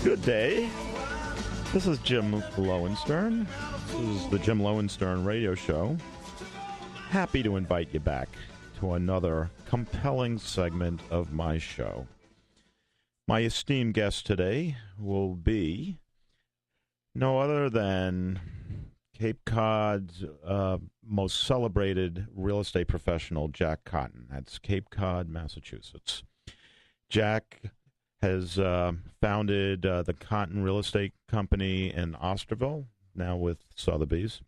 Good day. This is Jim Lowenstern. This is the Jim Lowenstern Radio Show. Happy to invite you back to another compelling segment of my show. My esteemed guest today will be no other than Cape Cod's most celebrated real estate professional, Jack Cotton. That's Cape Cod, Massachusetts. Jack has founded the Cotton Real Estate Company in Osterville, now with Sotheby's.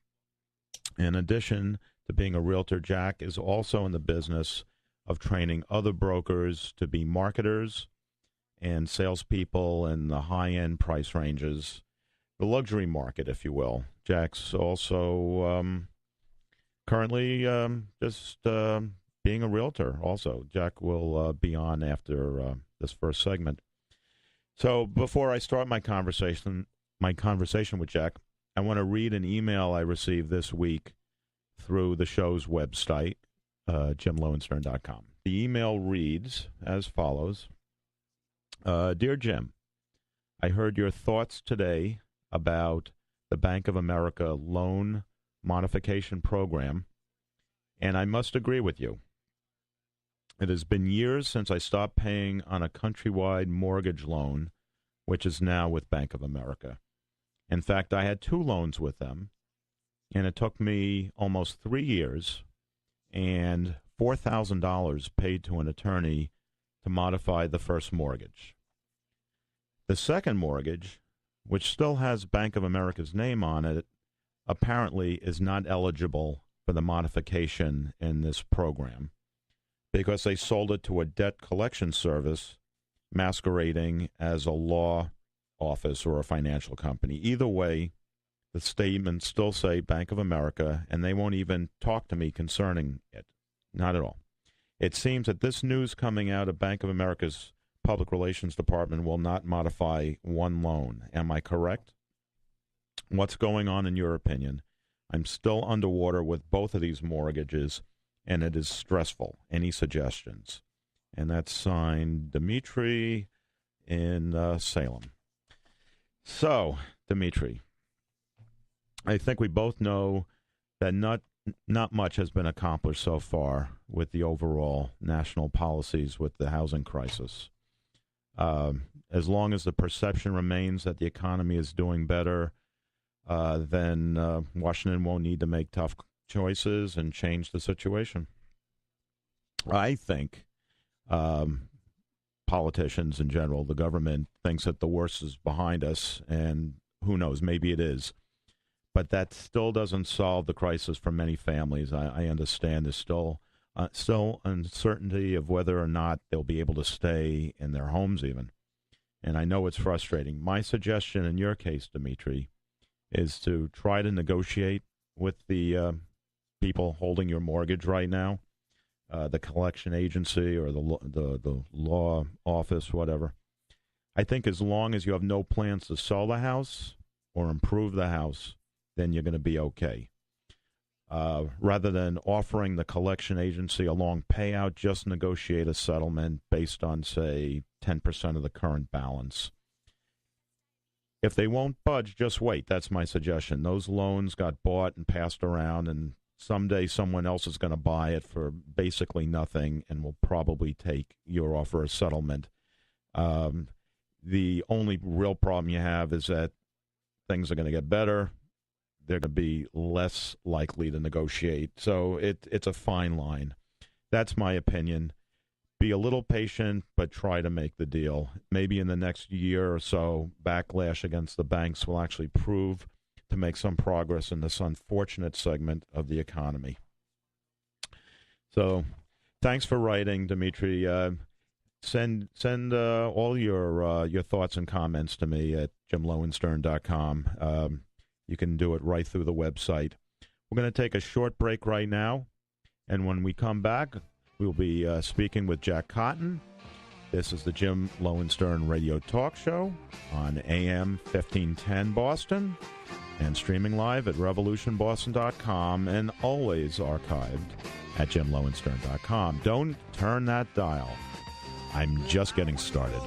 In addition to being a realtor, Jack is also in the business of training other brokers to be marketers and salespeople in the high-end price ranges, the luxury market, if you will. Jack's also currently just being a realtor also. Jack will be on after this first segment. So before I start my conversation with Jack, I want to read an email I received this week through the show's website, jimlowenstern.com. The email reads as follows. Dear Jim, I heard your thoughts today about the Bank of America loan modification program, and I must agree with you. It has been years since I stopped paying on a countrywide mortgage loan, which is now with Bank of America. In fact, I had 2 loans with them, and it took me almost 3 years and $4,000 paid to an attorney to modify the first mortgage. The second mortgage, which still has Bank of America's name on it, apparently is not eligible for the modification in this program, because they sold it to a debt collection service masquerading as a law office or a financial company. Either way, the statements still say Bank of America, and they won't even talk to me concerning it. Not at all. It seems that this news coming out of Bank of America's Public Relations Department will not modify one loan. Am I correct? What's going on in your opinion? I'm still underwater with both of these mortgages, and it is stressful. Any suggestions? And that's signed Dimitri in Salem. So, Dimitri, I think we both know that not much has been accomplished so far with the overall national policies with the housing crisis. As long as the perception remains that the economy is doing better, then Washington won't need to make tough choices and change the situation. I think politicians in general, the government, thinks that the worst is behind us, and who knows, maybe it is. But that still doesn't solve the crisis for many families. I understand there's still uncertainty of whether or not they'll be able to stay in their homes even. And I know it's frustrating. My suggestion in your case, Dimitri, is to try to negotiate with the people holding your mortgage right now, the collection agency or the law office, whatever. I think as long as you have no plans to sell the house or improve the house, then you're going to be okay. Rather than offering the collection agency a long payout, just negotiate a settlement based on, say, 10% of the current balance. If they won't budge, just wait. That's my suggestion. Those loans got bought and passed around, and someday someone else is going to buy it for basically nothing and will probably take your offer of settlement. The only real problem you have is that things are going to get better. They're going to be less likely to negotiate. So it's a fine line. That's my opinion. Be a little patient, but try to make the deal. Maybe in the next year or so, backlash against the banks will actually prove to make some progress in this unfortunate segment of the economy. So thanks for writing, Dimitri. Send all your thoughts and comments to me at jimlowenstern.com. You can do it right through the website. We're going to take a short break right now, and when we come back, we'll be speaking with Jack Cotton. This is the Jim Lowenstern Radio Talk Show on AM 1510 Boston and streaming live at revolutionboston.com and always archived at jimlowenstern.com. Don't turn that dial. I'm just getting started.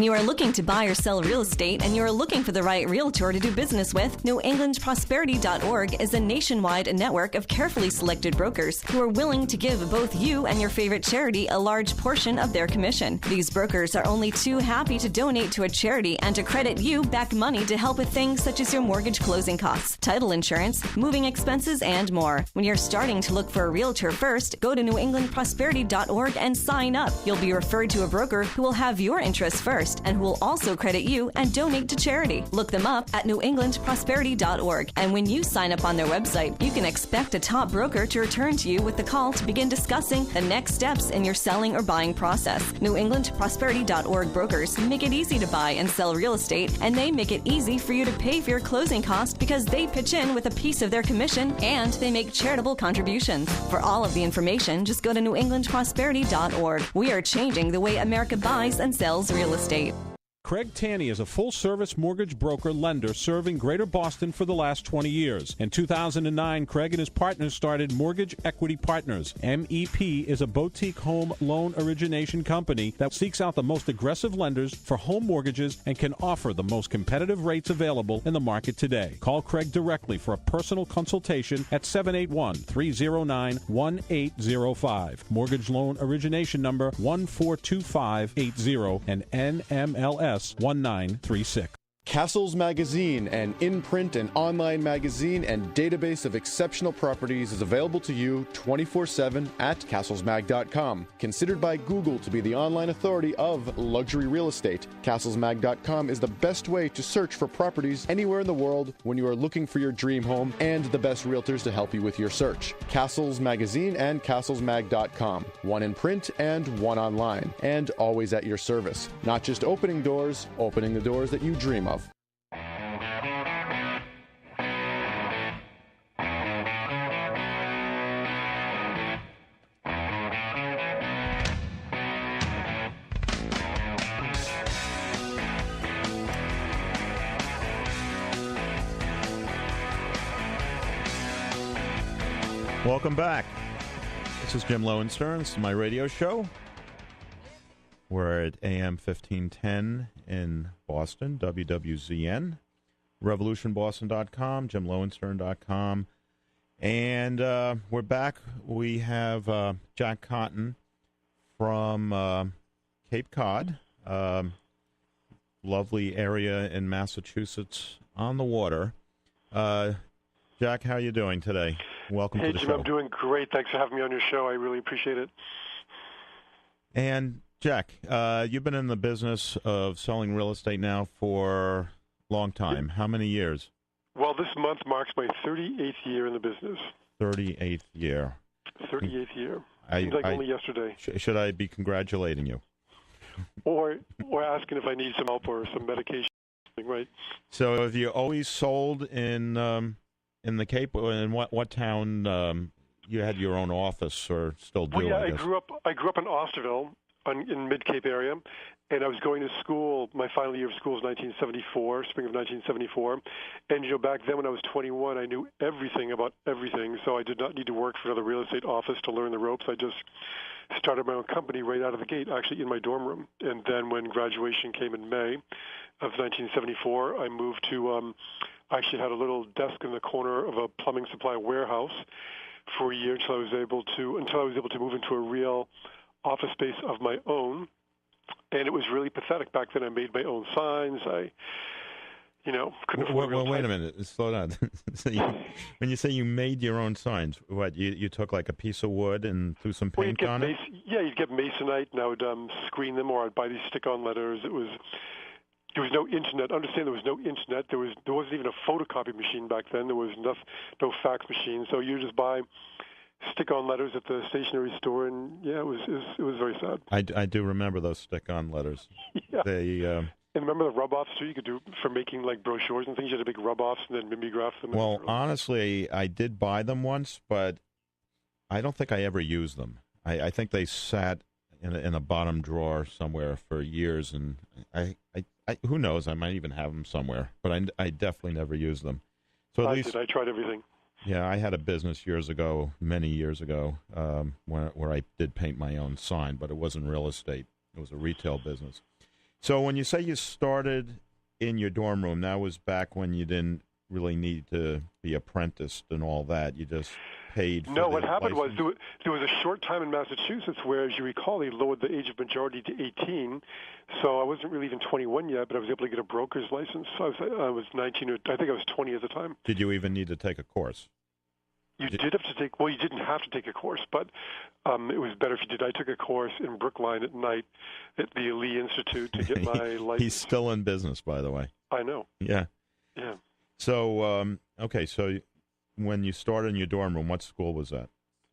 you are looking to buy or sell real estate and you are looking for the right realtor to do business with, NewEnglandProsperity.org is a nationwide network of carefully selected brokers who are willing to give both you and your favorite charity a large portion of their commission. These brokers are only too happy to donate to a charity and to credit you back money to help with things such as your mortgage closing costs, title insurance, moving expenses, and more. When you're starting to look for a realtor first, go to NewEnglandProsperity.org and sign up. You'll be referred to a broker who will have your interests first and who will also credit you and donate to charity. Look them up at NewEnglandProsperity.org. And when you sign up on their website, you can expect a top broker to return to you with the call to begin discussing the next steps in your selling or buying process. NewEnglandProsperity.org brokers make it easy to buy and sell real estate, and they make it easy for you to pay for your closing costs because they pitch in with a piece of their commission and they make charitable contributions. For all of the information, just go to NewEnglandProsperity.org. We are changing the way America buys and sells real estate. Craig Taney is a full-service mortgage broker lender serving Greater Boston for the last 20 years. In 2009, Craig and his partners started Mortgage Equity Partners. MEP is a boutique home loan origination company that seeks out the most aggressive lenders for home mortgages and can offer the most competitive rates available in the market today. Call Craig directly for a personal consultation at 781-309-1805. Mortgage loan origination number 142580 and NMLS 1936. Castles Magazine, an in-print and online magazine and database of exceptional properties, is available to you 24/7 at castlesmag.com. Considered by Google to be the online authority of luxury real estate, castlesmag.com is the best way to search for properties anywhere in the world when you are looking for your dream home and the best realtors to help you with your search. Castles Magazine and castlesmag.com, one in print and one online, and always at your service. Not just opening doors, opening the doors that you dream of. Welcome back. This is Jim Lowenstern. This is my radio show. We're at AM 1510 in Boston, WWZN, RevolutionBoston.com, JimLowenstern.com. And we're back. We have Jack Cotton from Cape Cod, lovely area in Massachusetts on the water. Jack, how are you doing today? Welcome to the Jim, show. I'm doing great. Thanks for having me on your show. I really appreciate it. And Jack, you've been in the business of selling real estate now for a long time. How many years? Well, this month marks my 38th year in the business. 38th year. 38th year. Seems like only yesterday. Should I be congratulating you? Or asking if I need some help or some medication, right? So have you always sold in the Cape? In what town? You had your own office, or still do? Well, yeah, I guess. I grew up in Osterville, in Mid-Cape area, and I was going to school. My final year of school was 1974, spring of 1974. And back then when I was 21, I knew everything about everything, so I did not need to work for another real estate office to learn the ropes. I just started my own company right out of the gate, actually in my dorm room. And then when graduation came in May of 1974, I moved to. I actually had a little desk in the corner of a plumbing supply warehouse for a year until I was able to move into a real office space of my own. And it was really pathetic back then. I made my own signs. I couldn't afford Well, wait a minute. Slow down. So when you say you made your own signs, what, you took like a piece of wood and threw some paint on it? Yeah, you'd get masonite, and I would screen them, or I'd buy these stick-on letters. There was no internet. Understand, there was no internet. There wasn't even a photocopy machine back then. There was no fax machine. So you just buy stick-on letters at the stationery store, and yeah, it was very sad. I do remember those stick-on letters. Yeah. And remember the rub-offs too? You could do for making like brochures and things. You had to make rub-offs and then mimeograph them. Well, honestly, I did buy them once, but I don't think I ever used them. I think they sat in a bottom drawer somewhere for years, and I who knows? I might even have them somewhere, but I definitely never used them. So at least I tried everything. Yeah, I had a business many years ago, where I did paint my own sign, but it wasn't real estate. It was a retail business. So when you say you started in your dorm room, that was back when you didn't really need to be apprenticed and all that. You just paid for No, what happened license? was there was a short time in Massachusetts where, as you recall, they lowered the age of majority to 18. So I wasn't really even 21 yet, but I was able to get a broker's license. I was 19, or I think I was 20 at the time. Did you even need to take a course? You did have to take, well, you didn't have to take a course, but it was better if you did. I took a course in Brookline at night at the Lee Institute to get my license. He's still in business, by the way. I know. Yeah. Yeah. So, okay, so when you started in your dorm room, what school was that?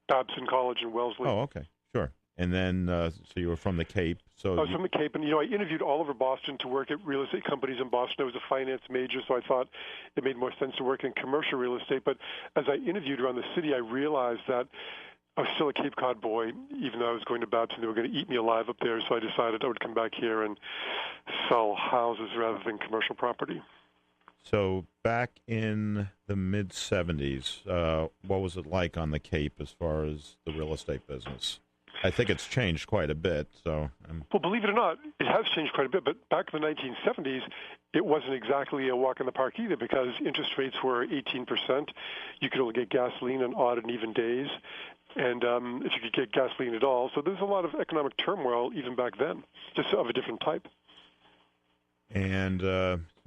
Babson College in Wellesley. Oh, okay, sure. And then, so you were from the Cape. So I was from the Cape, and I interviewed all over Boston to work at real estate companies in Boston. I was a finance major, so I thought it made more sense to work in commercial real estate. But as I interviewed around the city, I realized that I was still a Cape Cod boy, even though I was going to Babson. They were going to eat me alive up there, so I decided I would come back here and sell houses rather than commercial property. So back in the mid-'70s, what was it like on the Cape as far as the real estate business? I think it's changed quite a bit. So, well, believe it or not, it has changed quite a bit. But back in the 1970s, it wasn't exactly a walk in the park either, because interest rates were 18%. You could only get gasoline on odd and even days, and if you could get gasoline at all. So there's a lot of economic turmoil even back then, just of a different type. And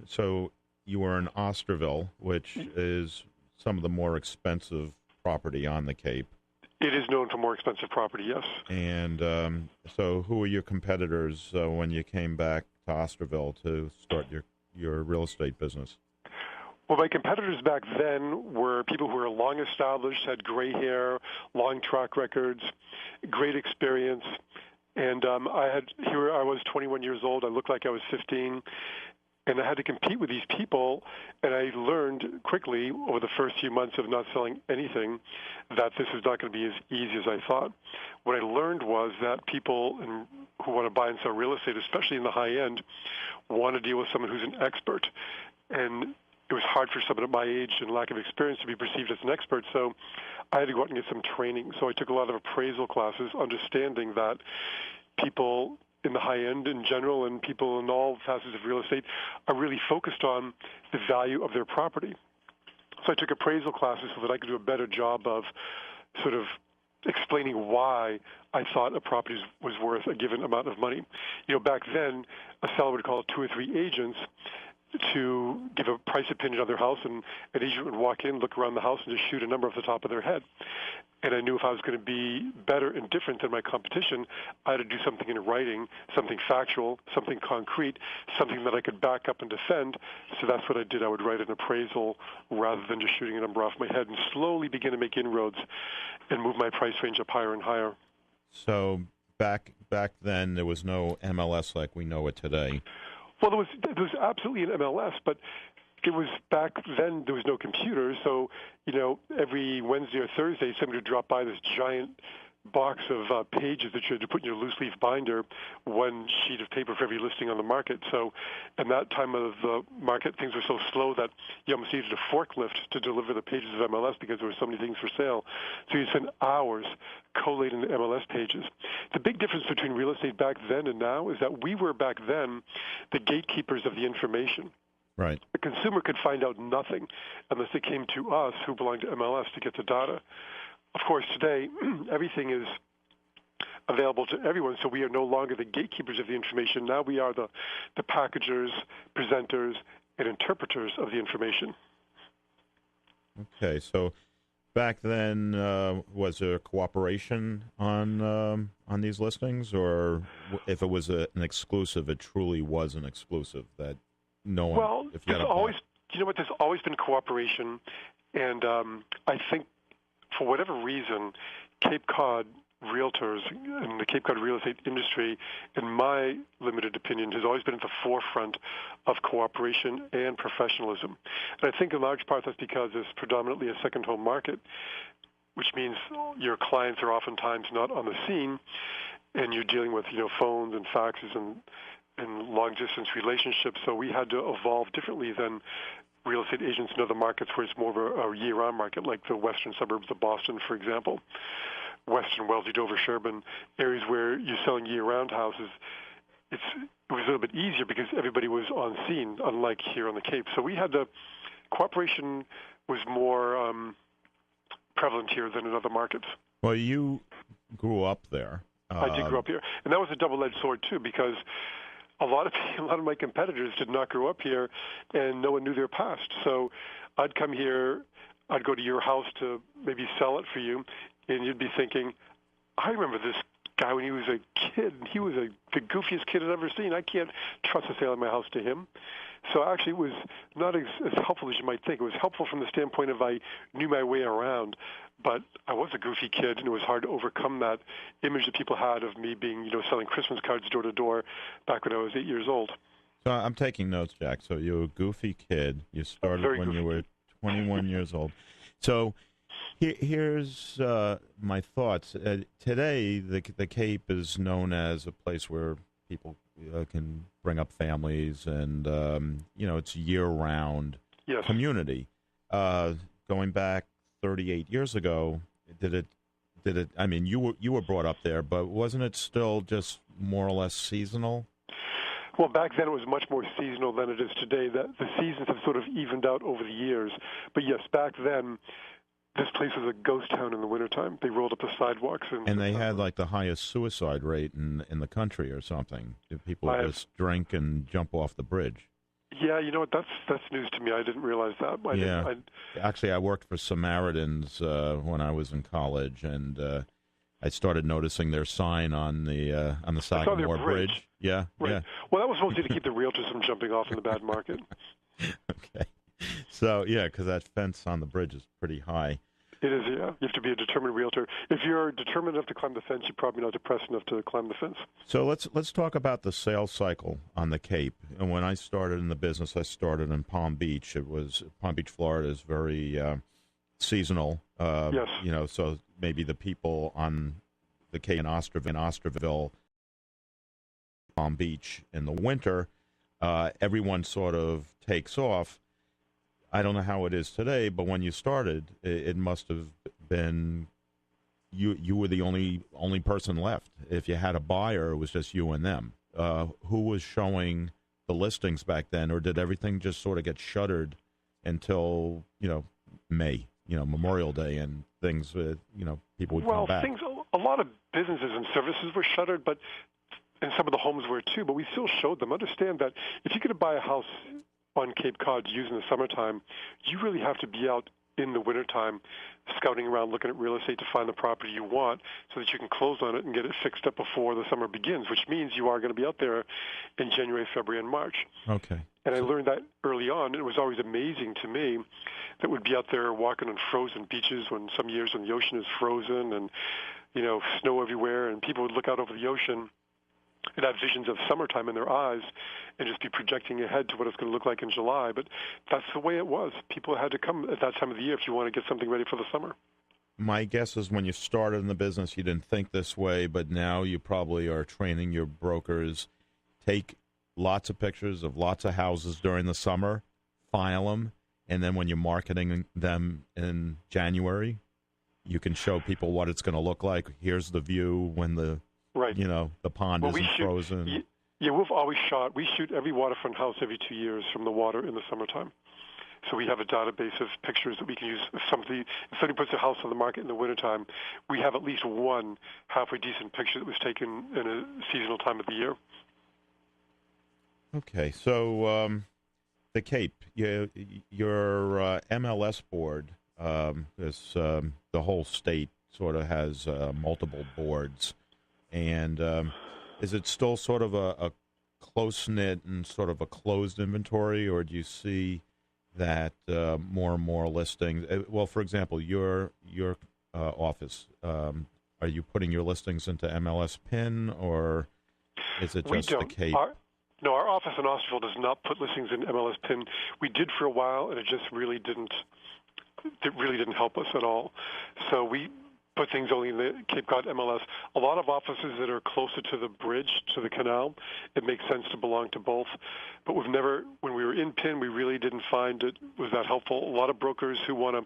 so you were in Osterville, which is some of the more expensive property on the Cape. It is known for more expensive property, yes. And so who were your competitors when you came back to Osterville to start your real estate business? Well, my competitors back then were people who were long established, had gray hair, long track records, great experience. And here I was 21 years old. I looked like I was 15. And I had to compete with these people, and I learned quickly over the first few months of not selling anything that this was not going to be as easy as I thought. What I learned was that people who want to buy and sell real estate, especially in the high end, want to deal with someone who's an expert. And it was hard for someone at my age and lack of experience to be perceived as an expert, so I had to go out and get some training. So I took a lot of appraisal classes, understanding that people in the high end in general and people in all facets of real estate are really focused on the value of their property. So I took appraisal classes so that I could do a better job of sort of explaining why I thought a property was worth a given amount of money. Back then, a seller would call 2 or 3 agents to give a price opinion on their house, and an agent would walk in, look around the house, and just shoot a number off the top of their head. And I knew if I was going to be better and different than my competition, I had to do something in writing, something factual, something concrete, something that I could back up and defend. So that's what I did. I would write an appraisal rather than just shooting a number off my head, and slowly begin to make inroads and move my price range up higher and higher. So back then, there was no MLS like we know it today. Well, there was absolutely an MLS, but it was back then there was no computer, so every Wednesday or Thursday somebody would drop by this giant box of pages that you had to put in your loose leaf binder, one sheet of paper for every listing on the market. So in that time of the market, things were so slow that you almost needed a forklift to deliver the pages of MLS because there were so many things for sale. So you spend hours collating the MLS pages. The big difference between real estate back then and now is that we were back then the gatekeepers of the information. Right. The consumer could find out nothing unless they came to us, who belonged to MLS, to get the data. Of course, today, everything is available to everyone, so we are no longer the gatekeepers of the information. Now we are the packagers, presenters, and interpreters of the information. Okay, so back then, was there cooperation on these listings, or if it was an exclusive, it truly was an exclusive that no one? Well, there's always been cooperation, and I think for whatever reason, Cape Cod realtors and the Cape Cod real estate industry, in my limited opinion, has always been at the forefront of cooperation and professionalism. And I think in large part that's because it's predominantly a second home market, which means your clients are oftentimes not on the scene, and you're dealing with phones and faxes and long-distance relationships. So we had to evolve differently than real estate agents in other markets where it's more of a year-round market, like the western suburbs of Boston, for example, western Wellesley, Dover, Sherbourne, areas where you're selling year-round houses. it was a little bit easier because everybody was on scene, unlike here on the Cape. So we had cooperation was more prevalent here than in other markets. Well, you grew up there. I did grow up here, and that was a double-edged sword too, because a lot of my competitors did not grow up here, and no one knew their past. So I'd come here, I'd go to your house to maybe sell it for you, and you'd be thinking, I remember this guy when he was a kid. He was the goofiest kid I'd ever seen. I can't trust the sale of my house to him. So actually it was not as helpful as you might think. It was helpful from the standpoint of I knew my way around, but I was a goofy kid, and it was hard to overcome that image that people had of me being, selling Christmas cards door to door back when I was 8 years old. So I'm taking notes, Jack. So you were a goofy kid. You started when you were 21 years old. So here's my thoughts. Today, the Cape is known as a place where people can bring up families, and it's year-round community. Going back 38 years ago, did it? I mean, you were brought up there, but wasn't it still just more or less seasonal? Well, back then it was much more seasonal than it is today. The seasons have sort of evened out over the years. But yes, back then, this place was a ghost town in the wintertime. They rolled up the sidewalks. And they had like the highest suicide rate in the country or something. People just drink and jump off the bridge. Yeah, you know what? That's news to me. I didn't realize that. Actually, I worked for Samaritans when I was in college, and I started noticing their sign on the Sagamore Bridge. Yeah, right. Yeah. Well, that was mostly to keep the realtors from jumping off in the bad market. Okay. So, because that fence on the bridge is pretty high. It is, yeah. You have to be a determined realtor. If you're determined enough to climb the fence, you're probably not depressed enough to climb the fence. So let's talk about the sales cycle on the Cape. And when I started in the business, I started in Palm Beach. Palm Beach, Florida is very seasonal. Yes. So maybe the people on the Cape in Osterville, Palm Beach in the winter, everyone sort of takes off. I don't know how it is today, but when you started, it must have been you were the only person left. If you had a buyer, it was just you and them. Who was showing the listings back then, or did everything just sort of get shuttered until May, Memorial Day, and things people would come back? A lot of businesses and services were shuttered, and some of the homes were too. But we still showed them. Understand that if you're going to buy a house on Cape Cod used in the summertime, you really have to be out in the wintertime scouting around, looking at real estate to find the property you want so that you can close on it and get it fixed up before the summer begins, which means you are going to be out there in January, February, and March. Okay. And I learned that early on. It was always amazing to me that we'd be out there walking on frozen beaches when some years when the ocean is frozen and, snow everywhere, and people would look out over the ocean and have visions of summertime in their eyes and just be projecting ahead to what it's going to look like in July. But that's the way it was. People had to come at that time of the year if you want to get something ready for the summer. My guess is when you started in the business, you didn't think this way, but now you probably are training your brokers. Take lots of pictures of lots of houses during the summer, file them, and then when you're marketing them in January, you can show people what it's going to look like. Here's the view when the right. The pond isn't frozen. Yeah, we've always we shoot every waterfront house every 2 years from the water in the summertime. So we have a database of pictures that we can use. If somebody puts a house on the market in the wintertime, we have at least one halfway decent picture that was taken in a seasonal time of the year. Okay, so the Cape, your MLS board, the whole state sort of has multiple boards. And is it still sort of a close-knit and sort of a closed inventory, or do you see that more and more listings? Well, for example, your office, are you putting your listings into MLS PIN, or is it just the Cape? Our office in Osterville does not put listings in MLS PIN. We did for a while, and it really didn't help us at all. So we put things only in the Cape Cod MLS. A lot of offices that are closer to the bridge, to the canal, it makes sense to belong to both. But when we were in PIN, we really didn't find it was that helpful. A lot of brokers who want to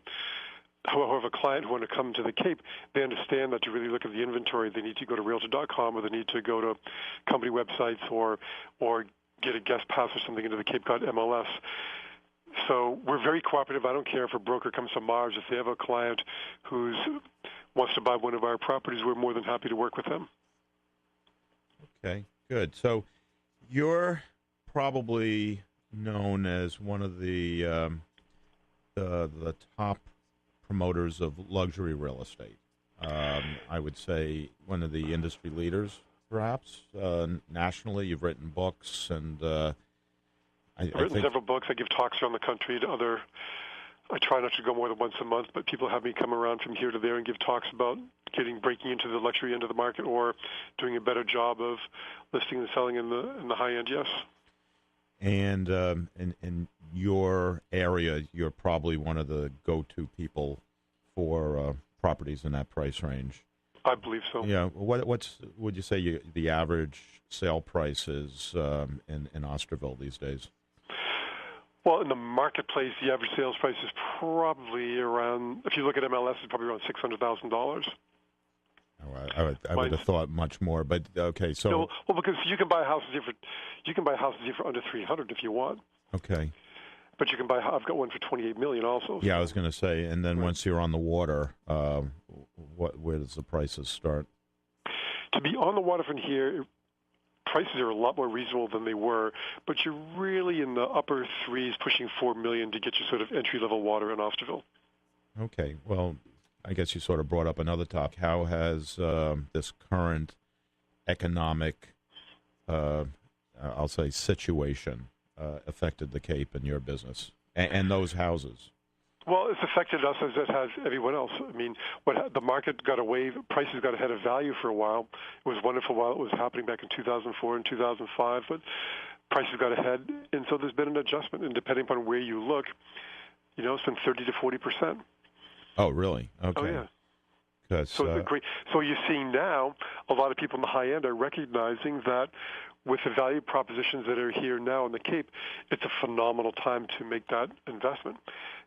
however, a client who want to come to the Cape, they understand that to really look at the inventory, they need to go to Realtor.com or they need to go to company websites or get a guest pass or something into the Cape Cod MLS. So we're very cooperative. I don't care if a broker comes from Mars. If they have a client who wants to buy one of our properties, we're more than happy to work with them. Okay, good. So you're probably known as one of the top promoters of luxury real estate. I would say one of the industry leaders, perhaps, nationally. You've written books, and I've written several books. I give talks around the country to other. I try not to go more than once a month, but people have me come around from here to there and give talks about breaking into the luxury end of the market or doing a better job of listing and selling in the high end. Yes. And in your area, you're probably one of the go-to people for properties in that price range. I believe so. Yeah. What's would you say the average sale price is in Osterville these days? Well, in the marketplace, the average sales price is probably around, if you look at MLS, it's probably around $600,000. I would have thought much more, but okay. So well, because you can buy houses here for under $300 if you want. Okay. But you can buy. I've got one for $28 million also. Yeah, I was going to say, and then once you're on the water, where does the prices start? To be on the waterfront here, prices are a lot more reasonable than they were, but you're really in the upper threes, pushing $4 million to get you sort of entry-level water in Osterville. Okay. Well, I guess you sort of brought up another topic. How has this current economic, I'll say, situation affected the Cape and your business and those houses? Well, it's affected us as it has everyone else. I mean, the market got away, prices got ahead of value for a while. It was wonderful while it was happening back in 2004 and 2005, but prices got ahead, and so there's been an adjustment, and depending upon where you look, it's been 30 to 40%. Oh, really? Okay. Oh, yeah. That's, so it's been great. So you're seeing now a lot of people in the high end are recognizing that with the value propositions that are here now in the Cape, it's a phenomenal time to make that investment.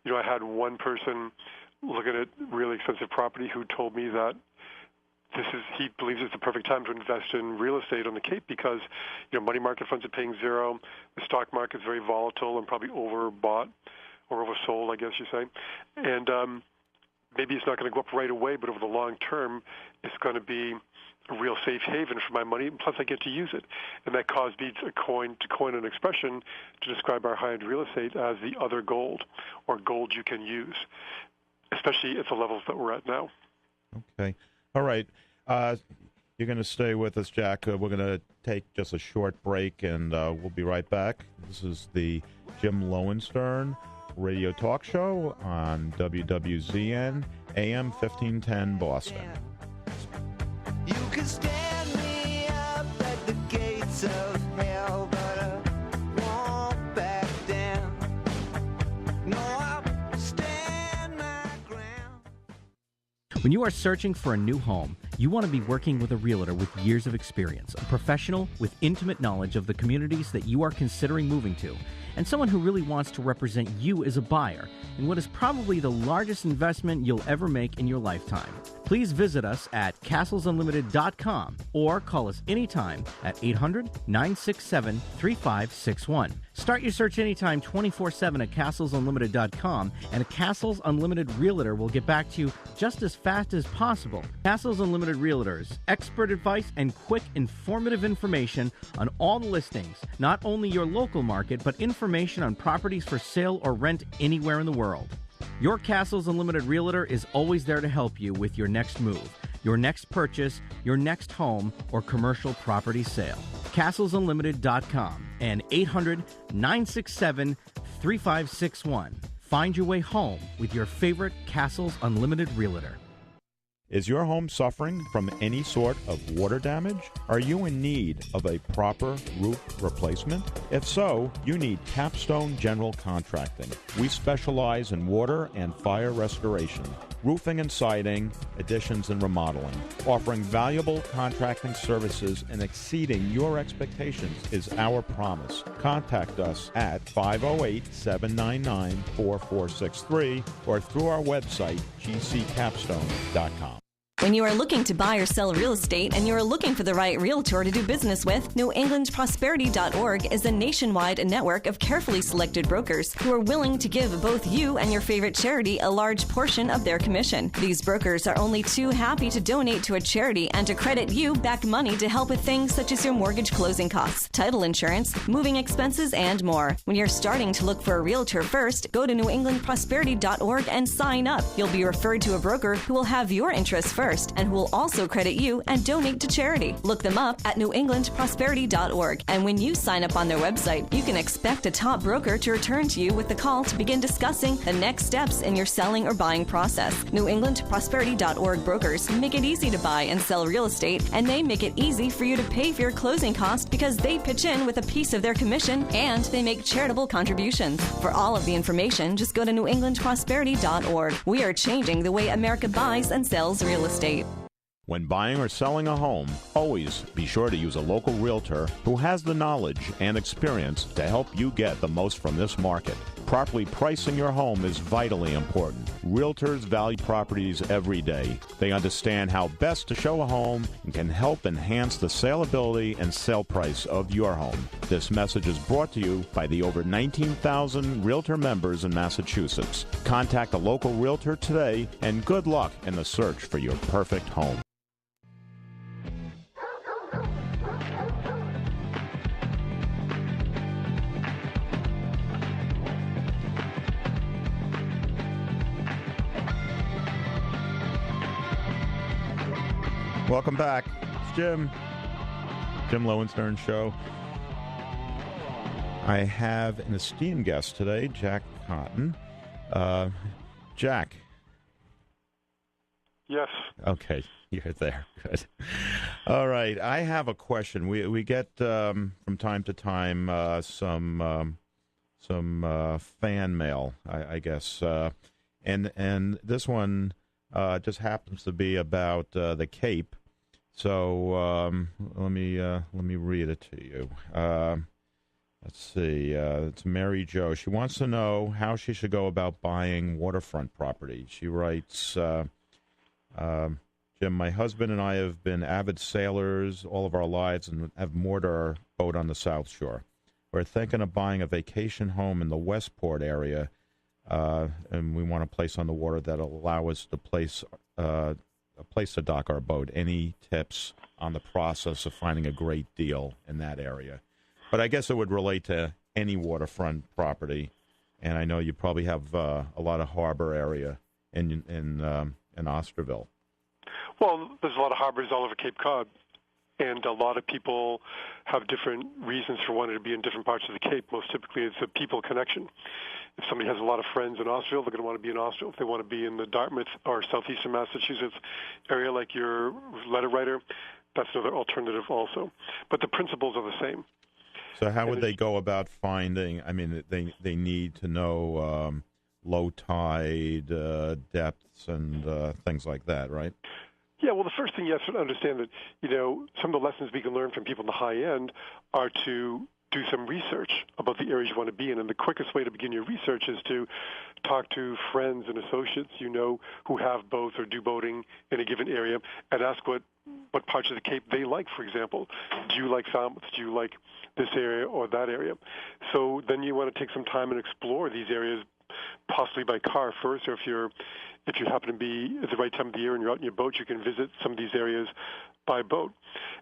I had one person looking at really expensive property who told me that he believes it's the perfect time to invest in real estate on the Cape because, money market funds are paying zero. The stock market is very volatile and probably overbought or oversold, I guess you say. And maybe it's not going to go up right away, but over the long term, it's going to be a real safe haven for my money, plus I get to use it. And that caused me to coin an expression to describe our high-end real estate as the other gold, or gold you can use, especially at the levels that we're at now. Okay. All right. You're going to stay with us, Jack. We're going to take just a short break, and we'll be right back. This is the Jim Lowenstern radio talk show on WWZN, AM 1510 Boston. You can stand me up at the gates of hell, but I won't back down. No, I'll stand my ground. When you are searching for a new home, you want to be working with a realtor with years of experience, a professional with intimate knowledge of the communities that you are considering moving to, and someone who really wants to represent you as a buyer in what is probably the largest investment you'll ever make in your lifetime. Please visit us at castlesunlimited.com or call us anytime at 800-967-3561. Start your search anytime 24/7 at castlesunlimited.com, and a Castles Unlimited Realtor will get back to you just as fast as possible. Castles Unlimited Realtors, expert advice and quick, informative information on all the listings, not only your local market, but information on properties for sale or rent anywhere in the world. Your Castles Unlimited Realtor is always there to help you with your next move, your next purchase, your next home, or commercial property sale. CastlesUnlimited.com and 800-967-3561. Find your way home with your favorite Castles Unlimited Realtor. Is your home suffering from any sort of water damage? Are you in need of a proper roof replacement? If so, you need Capstone General Contracting. We specialize in water and fire restoration, roofing and siding, additions and remodeling. Offering valuable contracting services and exceeding your expectations is our promise. Contact us at 508-799-4463 or through our website, gccapstone.com. When you are looking to buy or sell real estate and you are looking for the right realtor to do business with, NewEnglandProsperity.org is a nationwide network of carefully selected brokers who are willing to give both you and your favorite charity a large portion of their commission. These brokers are only too happy to donate to a charity and to credit you back money to help with things such as your mortgage closing costs, title insurance, moving expenses, and more. When you're starting to look for a realtor first, go to NewEnglandProsperity.org and sign up. You'll be referred to a broker who will have your interests first and who will also credit you and donate to charity. Look them up at NewEnglandProsperity.org. And when you sign up on their website, you can expect a top broker to return to you with the call to begin discussing the next steps in your selling or buying process. NewEnglandProsperity.org brokers make it easy to buy and sell real estate, and they make it easy for you to pay for your closing costs because they pitch in with a piece of their commission and they make charitable contributions. For all of the information, just go to NewEnglandProsperity.org. We are changing the way America buys and sells real estate. When buying or selling a home, always be sure to use a local realtor who has the knowledge and experience to help you get the most from this market. Properly pricing your home is vitally important. Realtors value properties every day. They understand how best to show a home and can help enhance the saleability and sale price of your home. This message is brought to you by the over 19,000 realtor members in Massachusetts. Contact a local realtor today, and good luck in the search for your perfect home. Welcome back. It's Jim Lowenstern Show. I have an esteemed guest today, Jack Cotton. Jack. Yes. Okay, you're there. Good. All right, I have a question. We get from time to time some fan mail, I guess, and this one just happens to be about the Cape. So let me read it to you. Let's see. It's Mary Jo. She wants to know how she should go about buying waterfront property. She writes, Jim, my husband and I have been avid sailors all of our lives and have moored our boat on the South Shore. We're thinking of buying a vacation home in the Westport area, and we want a place on the water that'll allow us to place a place to dock our boat. Any tips on the process of finding a great deal in that area? But I guess it would relate to any waterfront property, and I know you probably have a lot of harbor area in Osterville. Well, there's a lot of harbors all over Cape Cod, and a lot of people have different reasons for wanting to be in different parts of the Cape. Most typically, it's a people connection. If somebody has a lot of friends in Osterville, they're going to want to be in Osterville. If they want to be in the Dartmouth or southeastern Massachusetts area like your letter writer, that's another alternative also. But the principles are the same. So how would they go about finding, I mean, they need to know low tide depths and things like that, right? Yeah, well, the first thing you have to understand that, some of the lessons we can learn from people in the high end are to do some research about the areas you want to be in. And the quickest way to begin your research is to talk to friends and associates who have boats or do boating in a given area and ask what parts of the Cape they like, for example. Do you like Falmouth? Do you like this area or that area? So then you want to take some time and explore these areas, possibly by car first, or if you happen to be at the right time of the year and you're out in your boat, you can visit some of these areas by boat.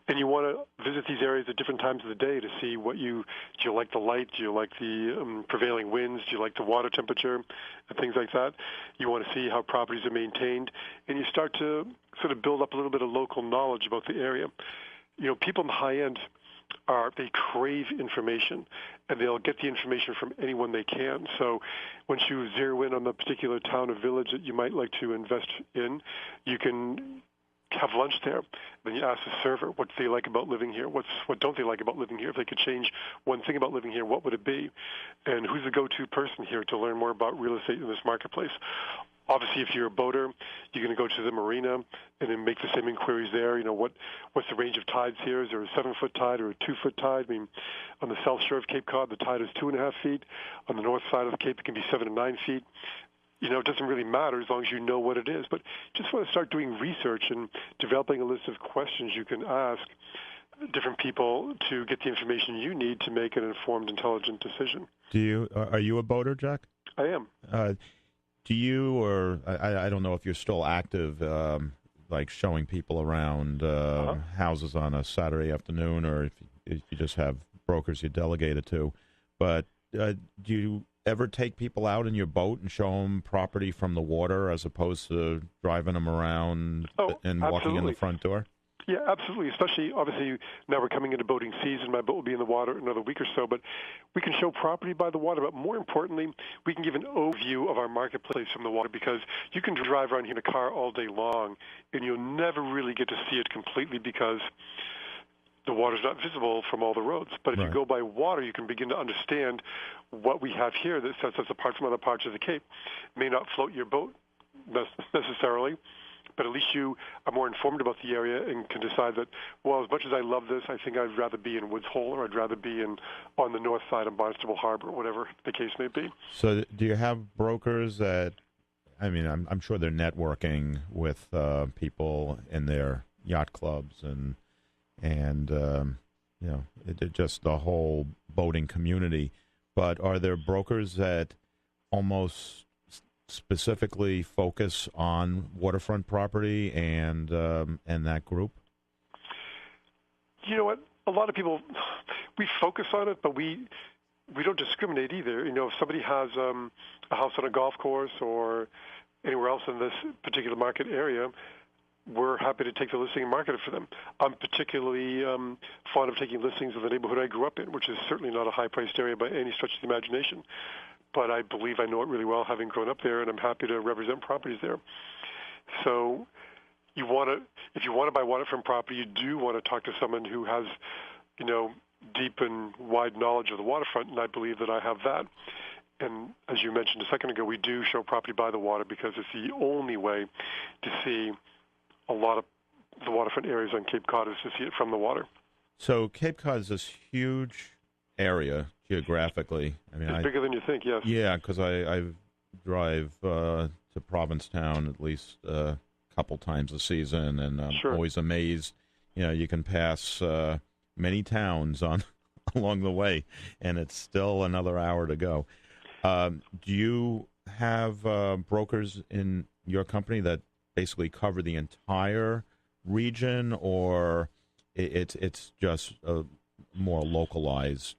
And you want to visit these areas at different times of the day to see do you like the light? Do you like the prevailing winds? Do you like the water temperature and things like that? You want to see how properties are maintained. And you start to sort of build up a little bit of local knowledge about the area. People in the high end they crave information, and they'll get the information from anyone they can. So once you zero in on the particular town or village that you might like to invest in, you can have lunch there. Then you ask the server, what do they like about living here? What don't they like about living here? If they could change one thing about living here, what would it be? And who's the go-to person here to learn more about real estate in this marketplace? Obviously, if you're a boater, you're going to go to the marina and then make the same inquiries there. You know, what's the range of tides here? Is there a 7-foot tide or a 2-foot tide? I mean, on the south shore of Cape Cod, the tide is 2.5 feet. On the north side of the Cape, it can be 7 to 9 feet. You know, it doesn't really matter as long as you know what it is. But just want to start doing research and developing a list of questions you can ask different people to get the information you need to make an informed, intelligent decision. Are you a boater, Jack? I am. Do you, or I don't know if you're still active, like showing people around houses on a Saturday afternoon, or if you just have brokers you delegate it to, but do you ever take people out in your boat and show them property from the water as opposed to driving them around and walking in the front door? Yeah, absolutely. Especially, obviously, now we're coming into boating season. My boat will be in the water in another week or so. But we can show property by the water. But more importantly, we can give an overview of our marketplace from the water, because you can drive around here in a car all day long, and you'll never really get to see it completely because the water's not visible from all the roads. But if you go by water, you can begin to understand what we have here that sets us apart from other parts of the Cape. It may not float your boat necessarily, but at least you are more informed about the area and can decide that, well, as much as I love this, I think I'd rather be in Woods Hole, or I'd rather be on the north side of Barnstable Harbor, whatever the case may be. So do you have brokers that, I mean, I'm sure they're networking with people in their yacht clubs and you know, just the whole boating community, but are there brokers that almost specifically focus on waterfront property and that group? You know what? A lot of people, we focus on it, but we don't discriminate either. You know, if somebody has a house on a golf course or anywhere else in this particular market area, we're happy to take the listing and market it for them. I'm particularly fond of taking listings of the neighborhood I grew up in, which is certainly not a high-priced area by any stretch of the imagination. But I believe I know it really well, having grown up there, and I'm happy to represent properties there. So if you want to buy waterfront property, you do want to talk to someone who has, you know, deep and wide knowledge of the waterfront, and I believe that I have that. And as you mentioned a second ago, we do show property by the water because it's the only way to see a lot of the waterfront areas on Cape Cod is to see it from the water. So Cape Cod is this huge area geographically. I mean, it's bigger than you think, yes. Yeah, because I drive to Provincetown at least a couple times a season, and I'm always amazed. You know, you can pass many towns along the way, and it's still another hour to go. Do you have brokers in your company that basically cover the entire region, or it's just a more localized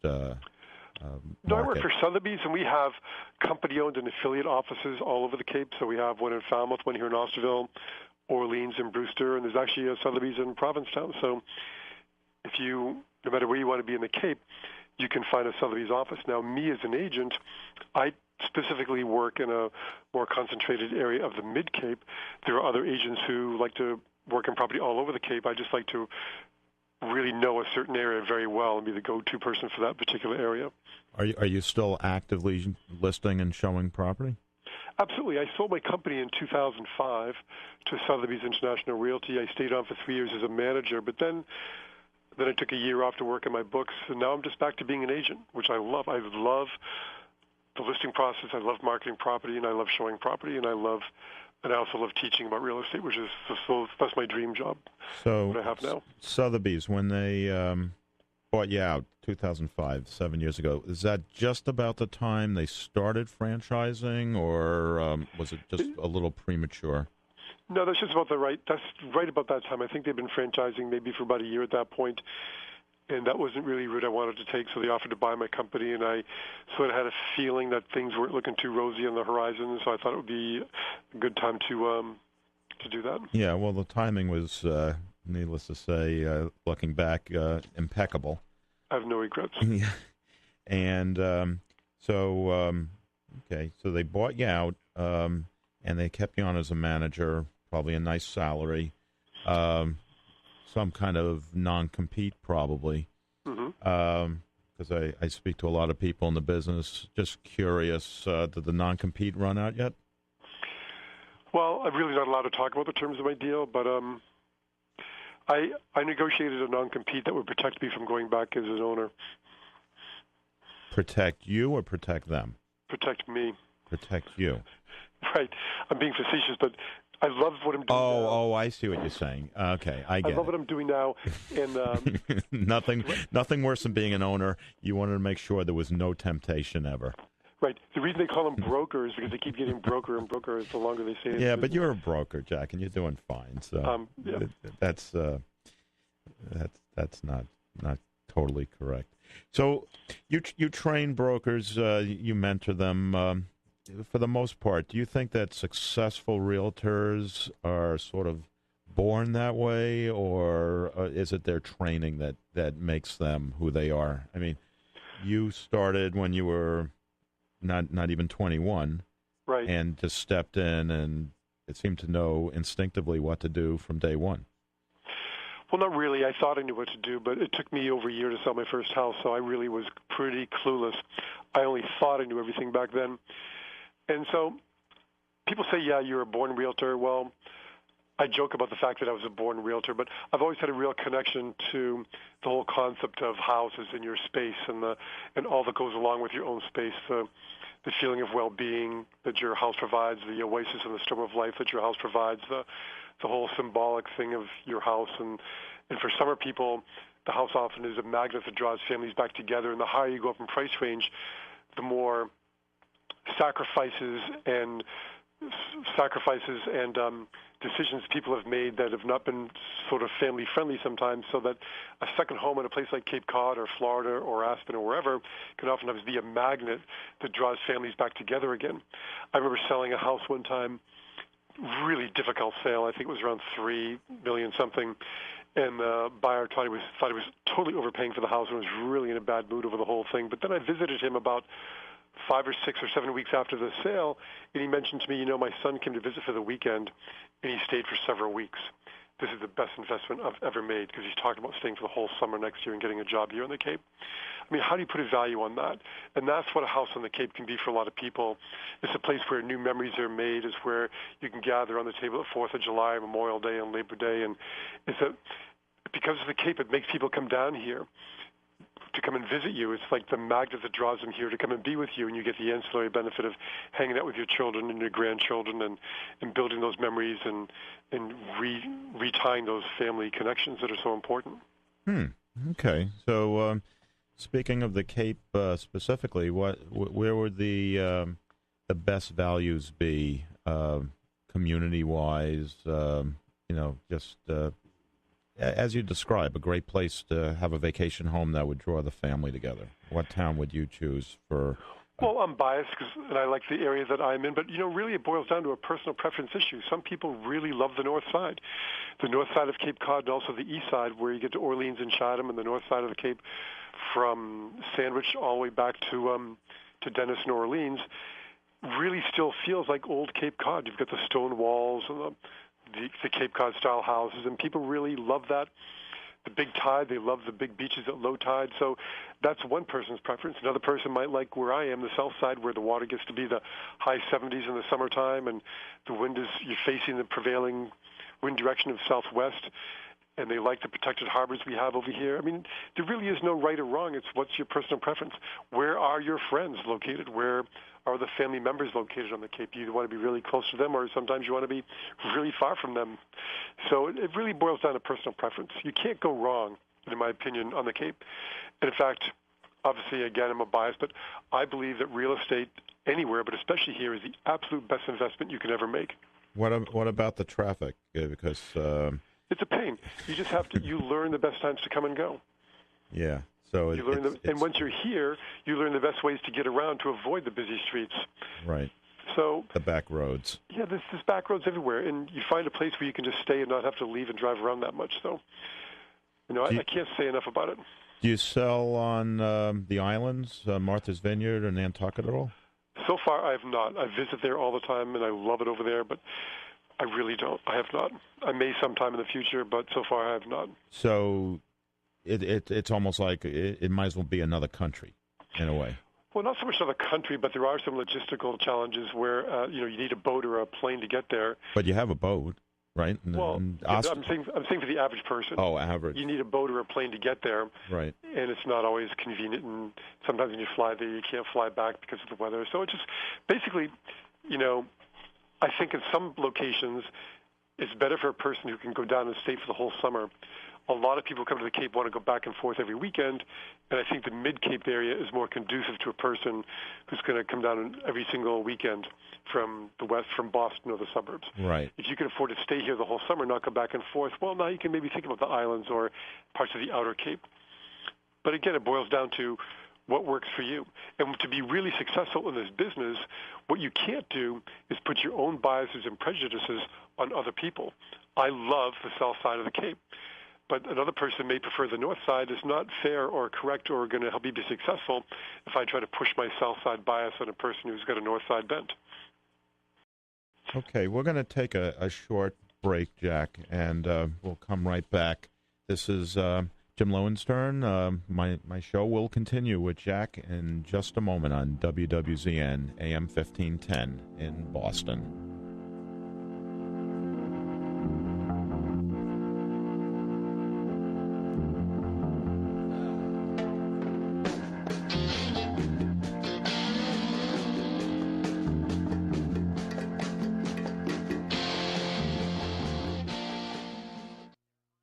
No, I work for Sotheby's, and we have company-owned and affiliate offices all over the Cape. So we have one in Falmouth, one here in Osterville, Orleans, and Brewster, and there's actually a Sotheby's in Provincetown. So if you, no matter where you want to be in the Cape, you can find a Sotheby's office. Now, me as an agent, I specifically work in a more concentrated area of the Mid-Cape. There are other agents who like to work in property all over the Cape. I just like to really know a certain area very well and be the go-to person for that particular area. Are you still actively listing and showing property? Absolutely. I sold my company in 2005 to Sotheby's International Realty. I stayed on for 3 years as a manager, but then I took a year off to work on my books, and now I'm just back to being an agent, which I love. I love the listing process. I love marketing property, and I love showing property, and I also love teaching about real estate, which is that's my dream job. So what I have now. Sotheby's, when they bought you out 2005, 7 years ago, is that just about the time they started franchising, or was it just a little premature? No, that's just about that's right about that time. I think they've been franchising maybe for about a year at that point, and that wasn't really a route I wanted to take, so they offered to buy my company, and I sort of had a feeling that things weren't looking too rosy on the horizon, so I thought it would be a good time to do that. Yeah, well, the timing was, needless to say, looking back, impeccable. I have no regrets. Yeah. And okay, so they bought you out, and they kept you on as a manager, probably a nice salary, some kind of non-compete probably. Because I speak to a lot of people in the business. Just curious, did the non-compete run out yet? Well, I'm really not allowed to talk about the terms of my deal, but I negotiated a non-compete that would protect me from going back as an owner. Protect you or protect them? Protect me. Protect you. Right. I'm being facetious, but I love what I'm doing now. Oh, I see what you're saying. Okay, I get I love what I'm doing now. And nothing worse than being an owner. You wanted to make sure there was no temptation ever. Right. The reason they call them brokers is because they keep getting broker and broker the longer they say it. Yeah, but you're a broker, Jack, and you're doing fine. So yeah. that's not totally correct. So you train brokers, you mentor them. For the most part, do you think that successful realtors are sort of born that way, or is it their training that makes them who they are? I mean, you started when you were not even 21, right? And just stepped in, and it seemed to know instinctively what to do from day one. Well, not really. I thought I knew what to do, but it took me over a year to sell my first house, so I really was pretty clueless. I only thought I knew everything back then. And so people say, yeah, you're a born realtor. Well, I joke about the fact that I was a born realtor, but I've always had a real connection to the whole concept of houses in your space and all that goes along with your own space, the feeling of well-being that your house provides, the oasis in the storm of life that your house provides, the whole symbolic thing of your house. And for summer people, the house often is a magnet that draws families back together. And the higher you go up in price range, the more sacrifices and decisions people have made that have not been sort of family friendly sometimes, so that a second home in a place like Cape Cod or Florida or Aspen or wherever can often be a magnet that draws families back together again. I remember selling a house one time, really difficult sale. I think it was around $3 million something. And the buyer thought he was totally overpaying for the house and was really in a bad mood over the whole thing. But then I visited him about 5 or 6 or 7 weeks after the sale, and he mentioned to me, my son came to visit for the weekend, and he stayed for several weeks. This is the best investment I've ever made, because he's talked about staying for the whole summer next year and getting a job here on the Cape. I mean, how do you put a value on that? And that's what a house on the Cape can be for a lot of people. It's a place where new memories are made. It's where you can gather on the table at 4th of July, Memorial Day, and Labor Day. And because of the Cape, it makes people come down here to come and visit you. It's like the magnet that draws them here to come and be with you, and you get the ancillary benefit of hanging out with your children and your grandchildren and building those memories and retying those family connections that are so important. Okay. So speaking of the Cape specifically, where would the best values be community-wise, just as you describe, a great place to have a vacation home that would draw the family together? What town would you choose for? Well, I'm biased and I like the area that I'm in, but, really it boils down to a personal preference issue. Some people really love the north side of Cape Cod, and also the east side where you get to Orleans and Chatham, and the north side of the Cape from Sandwich all the way back to Dennis and Orleans really still feels like old Cape Cod. You've got the stone walls and the Cape Cod style houses, and people really love that. The big tide, they love the big beaches at low tide. So that's one person's preference. Another person might like where I am, the south side, where the water gets to be the high 70s in the summertime, and the wind you're facing the prevailing wind direction of southwest, and they like the protected harbors we have over here. I mean, there really is no right or wrong. It's what's your personal preference. Where are your friends located? Where are the family members located on the Cape? You want to be really close to them, or sometimes you want to be really far from them. So it really boils down to personal preference. You can't go wrong, in my opinion, on the Cape. And in fact, obviously, again, I'm a bias, but I believe that real estate anywhere, but especially here, is the absolute best investment you can ever make. What about the traffic? Because it's a pain. You just have to. You learn the best times to come and go. Yeah. So and once you're here, you learn the best ways to get around to avoid the busy streets. Right. So the back roads. Yeah, there's back roads everywhere, and you find a place where you can just stay and not have to leave and drive around that much. So, I can't say enough about it. Do you sell on the islands, Martha's Vineyard and Nantucket at all? So far, I have not. I visit there all the time, and I love it over there, but I really don't. I have not. I may sometime in the future, but so far I have not. So it's almost like it might as well be another country in a way. Well, not so much another country, but there are some logistical challenges where you need a boat or a plane to get there. But you have a boat, right? I'm saying for the average person. Oh, average. You need a boat or a plane to get there. Right. And it's not always convenient, and sometimes when you fly there, you can't fly back because of the weather. So it just basically, I think in some locations, it's better for a person who can go down and stay for the whole summer. A lot of people come to the Cape want to go back and forth every weekend, and I think the Mid-Cape area is more conducive to a person who's going to come down every single weekend from the west, from Boston or the suburbs. Right. If you can afford to stay here the whole summer, not go back and forth, well, now you can maybe think about the islands or parts of the outer Cape. But again, it boils down to what works for you. And to be really successful in this business, what you can't do is put your own biases and prejudices on other people. I love the south side of the Cape, but another person may prefer the north side. Is not fair or correct or going to help me be successful if I try to push my south side bias on a person who's got a north side bent. Okay, we're going to take a short break, Jack, and we'll come right back. This is Jim Lowenstern. My show will continue with Jack in just a moment on WWZN AM 1510 in Boston.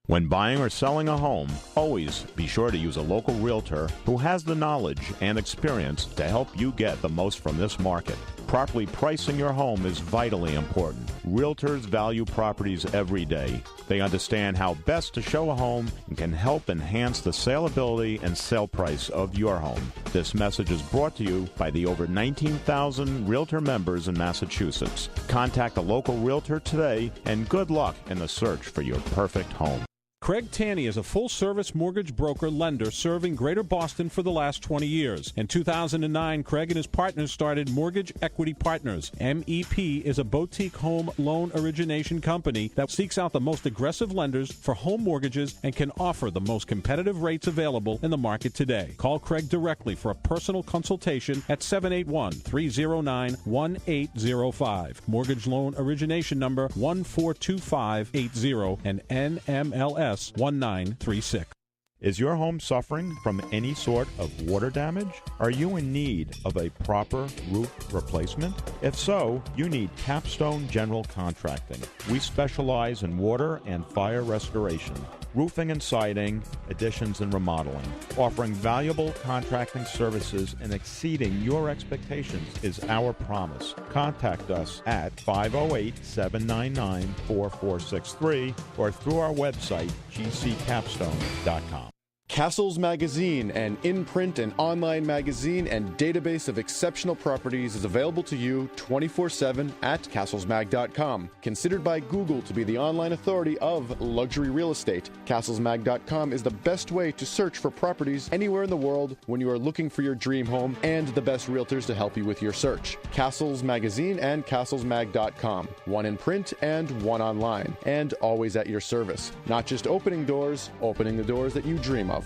When buying or selling a home, always be sure to use a local realtor who has the knowledge and experience to help you get the most from this market. Properly pricing your home is vitally important. Realtors value properties every day. They understand how best to show a home and can help enhance the saleability and sale price of your home. This message is brought to you by the over 19,000 realtor members in Massachusetts. Contact a local realtor today, and good luck in the search for your perfect home. Craig Taney is a full-service mortgage broker lender serving Greater Boston for the last 20 years. In 2009, Craig and his partners started Mortgage Equity Partners. MEP is a boutique home loan origination company that seeks out the most aggressive lenders for home mortgages and can offer the most competitive rates available in the market today. Call Craig directly for a personal consultation at 781-309-1805. Mortgage loan origination number 142580 and NMLS 1936. Is your home suffering from any sort of water damage? Are you in need of a proper roof replacement? If so, you need Capstone General Contracting. We specialize in water and fire restoration, roofing and siding, additions and remodeling. Offering valuable contracting services and exceeding your expectations is our promise. Contact us at 508-799-4463 or through our website, gccapstone.com. Castles Magazine, an in-print and online magazine and database of exceptional properties, is available to you 24/7 at castlesmag.com. Considered by Google to be the online authority of luxury real estate, castlesmag.com is the best way to search for properties anywhere in the world when you are looking for your dream home, and the best realtors to help you with your search. Castles Magazine and castlesmag.com, one in print and one online, and always at your service. Not just opening doors, opening the doors that you dream of.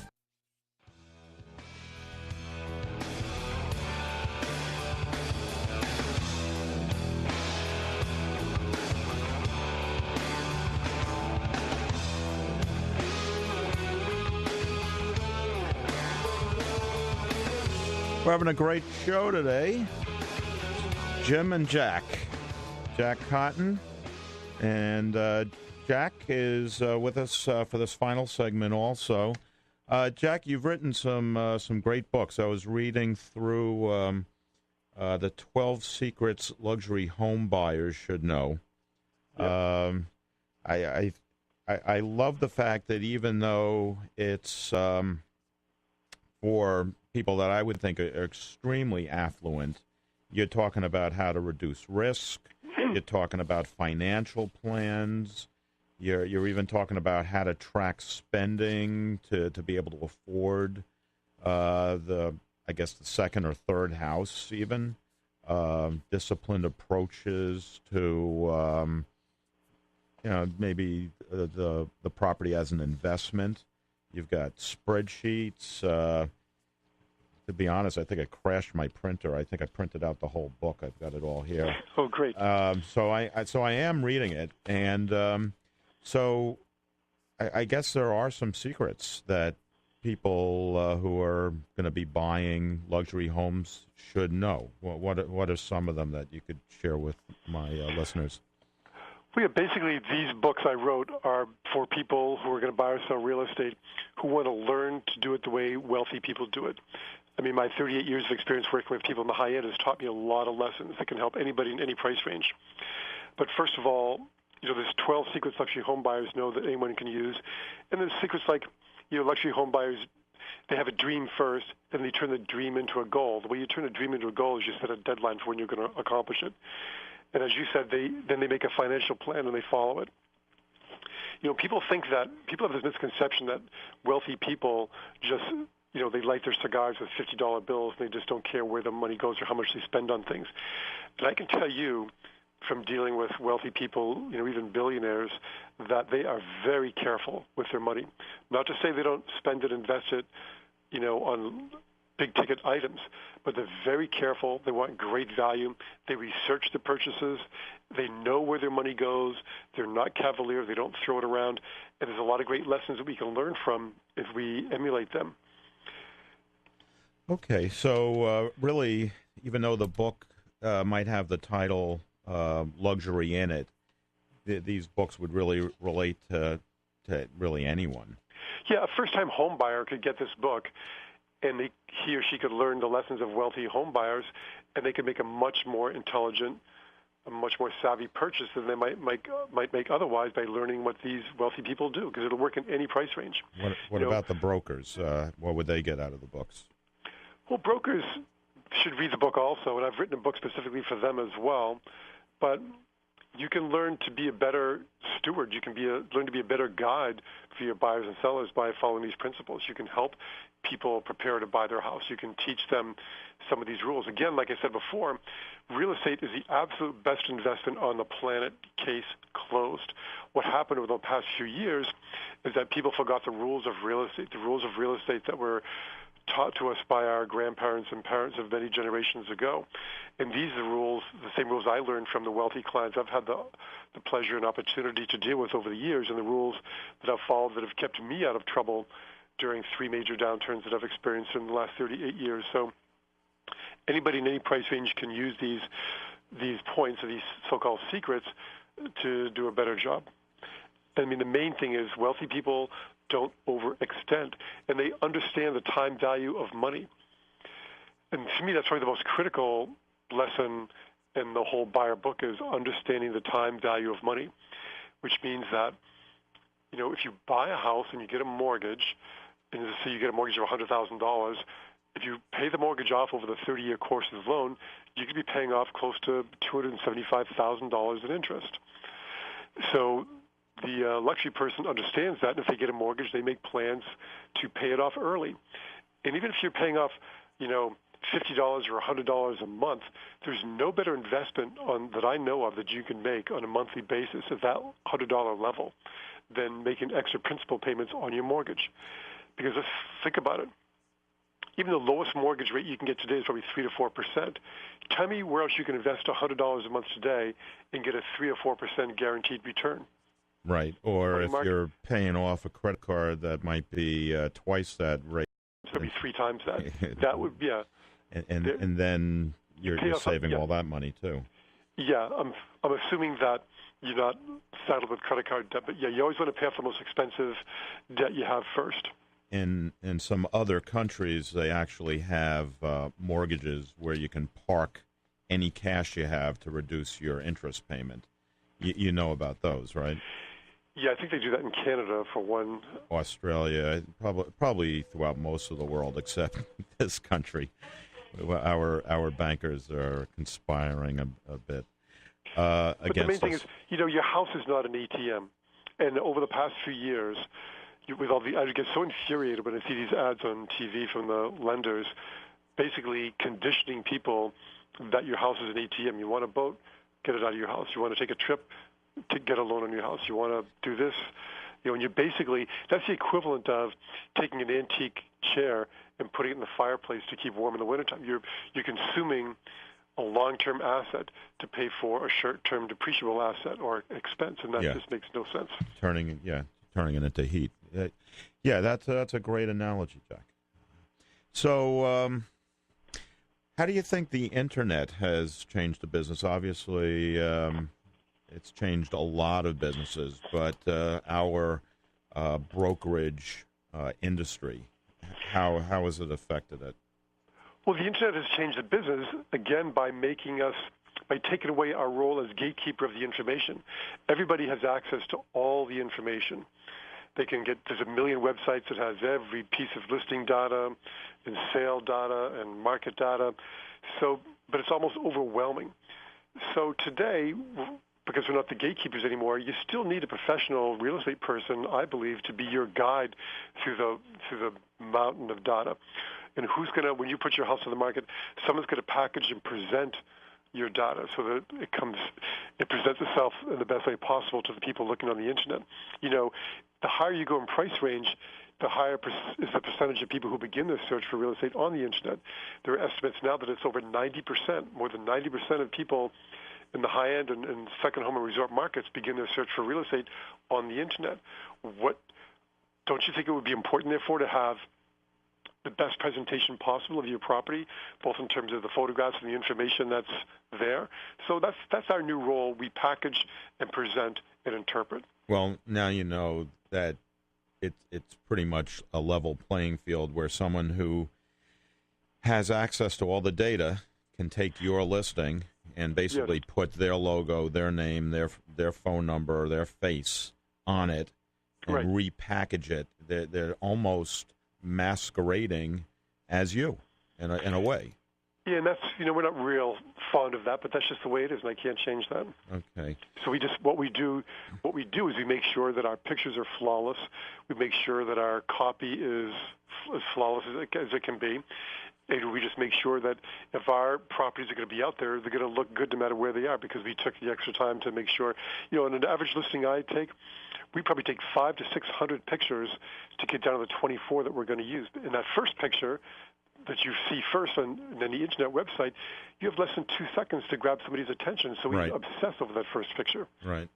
We're having a great show today. Jim and Jack. Jack Cotton. And Jack is with us for this final segment also. Jack, you've written some great books. I was reading through the 12 Secrets Luxury Home Buyers Should Know. Yep. I love the fact that even though it's for people that I would think are extremely affluent, you're talking about how to reduce risk. You're talking about financial plans. You're even talking about how to track spending to be able to afford the second or third house, even disciplined approaches to maybe the property as an investment. You've got spreadsheets. To be honest, I think I crashed my printer. I think I printed out the whole book. I've got it all here. Oh, great. So I am reading it, and so I guess there are some secrets that people who are going to be buying luxury homes should know. What are some of them that you could share with my listeners? Well, yeah, basically, these books I wrote are for people who are going to buy or sell real estate who want to learn to do it the way wealthy people do it. I mean, my 38 years of experience working with people in the high end has taught me a lot of lessons that can help anybody in any price range. But first of all, there's 12 secrets luxury home buyers know that anyone can use. And there's secrets like, luxury home buyers, they have a dream first, then they turn the dream into a goal. The way you turn a dream into a goal is you set a deadline for when you're going to accomplish it. And as you said, then they make a financial plan and they follow it. People have this misconception that wealthy people just, they light their cigars with $50 bills and they just don't care where the money goes or how much they spend on things. And I can tell you from dealing with wealthy people, even billionaires, that they are very careful with their money. Not to say they don't spend it, invest it, on big-ticket items, but they're very careful. They want great value. They research the purchases. They know where their money goes. They're not cavalier. They don't throw it around. And there's a lot of great lessons that we can learn from if we emulate them. Okay, so really, even though the book might have the title luxury in it, these books would really relate to really anyone. Yeah, a first-time home buyer could get this book, and he or she could learn the lessons of wealthy home buyers, and they could make a much more intelligent, a much more savvy purchase than they might make otherwise by learning what these wealthy people do, because it'll work in any price range. What about the brokers? What would they get out of the books? Well, brokers should read the book also, and I've written a book specifically for them as well. But you can learn to be a better steward. You can learn to be a better guide for your buyers and sellers by following these principles. You can help people prepare to buy their house. You can teach them some of these rules. Again, like I said before, real estate is the absolute best investment on the planet. Case closed. What happened over the past few years is that people forgot the rules of real estate, that were taught to us by our grandparents and parents of many generations ago. And these are the same rules I learned from the wealthy clients I've had the pleasure and opportunity to deal with over the years, and the rules that I've followed that have kept me out of trouble during 3 major downturns that I've experienced in the last 38 years. So anybody in any price range can use these points, or these so-called secrets, to do a better job. I mean, the main thing is wealthy people don't overextend, and they understand the time value of money. And to me, that's probably the most critical lesson in the whole buyer book, is understanding the time value of money, which means that, if you buy a house and you get a mortgage, and let's say you get a mortgage of $100,000, if you pay the mortgage off over the 30-year course of the loan, you could be paying off close to $275,000 in interest. So the luxury person understands that, and if they get a mortgage, they make plans to pay it off early. And even if you're paying off, $50 or $100 a month, there's no better investment that I know of that you can make on a monthly basis at that $100 level than making extra principal payments on your mortgage. Because let's think about it. Even the lowest mortgage rate you can get today is probably 3 to 4%. Tell me where else you can invest $100 a month today and get a 3 or 4% guaranteed return. Right. Or if you're paying off a credit card, that might be twice that rate. It's going to be 3 times that. That would, yeah. And then you're saving all that money too. Yeah, I'm assuming that you're not saddled with credit card debt, but yeah, you always want to pay off the most expensive debt you have first. In some other countries, they actually have mortgages where you can park any cash you have to reduce your interest payment. You know about those, right? Yeah, I think they do that in Canada for one. Australia, probably throughout most of the world except this country. Our bankers are conspiring a bit But against the main thing us. is, your house is not an ATM. And over the past few years, I get so infuriated when I see these ads on TV from the lenders, basically conditioning people that your house is an ATM. You want a boat, get it out of your house. You want to take a trip, to get a loan on your house. You want to do this, and you basically, that's the equivalent of taking an antique chair and putting it in the fireplace to keep warm in the wintertime. You're consuming a long-term asset to pay for a short-term depreciable asset or expense, and that just makes no sense. Turning it into heat. That's a great analogy, Jack. So, how do you think the internet has changed the business? Obviously, it's changed a lot of businesses, but our brokerage industry, how has it affected it? Well, the internet has changed the business, again, by taking away our role as gatekeeper of the information. Everybody has access to all the information. There's a million websites that has every piece of listing data and sale data and market data. But it's almost overwhelming. So today, because we're not the gatekeepers anymore, you still need a professional real estate person, I believe, to be your guide through the mountain of data. And when you put your house on the market, someone's going to package and present your data so that it presents itself in the best way possible to the people looking on the internet. The higher you go in price range, the higher is the percentage of people who begin their search for real estate on the internet. There are estimates now that it's over 90%, more than 90% of people in the high-end and second home and resort markets begin their search for real estate on the internet. Don't you think it would be important, therefore, to have the best presentation possible of your property, both in terms of the photographs and the information that's there? So that's our new role. We package and present and interpret. Well, now you know that it's pretty much a level playing field where someone who has access to all the data can take your listing and basically put their logo, their name, their phone number, their face on it, and repackage it. They're almost masquerading as you in a way. Yeah, and that's, we're not real fond of that, but that's just the way it is, and I can't change that. Okay. So what we do is we make sure that our pictures are flawless. We make sure that our copy is as flawless as it can be. And we just make sure that if our properties are going to be out there, they're going to look good no matter where they are, because we took the extra time to make sure. In an average listing we probably take 500 to 600 pictures to get down to the 24 that we're going to use. In that first picture that you see first on the internet website, you have less than 2 seconds to grab somebody's attention. So we obsess over that first picture. Right.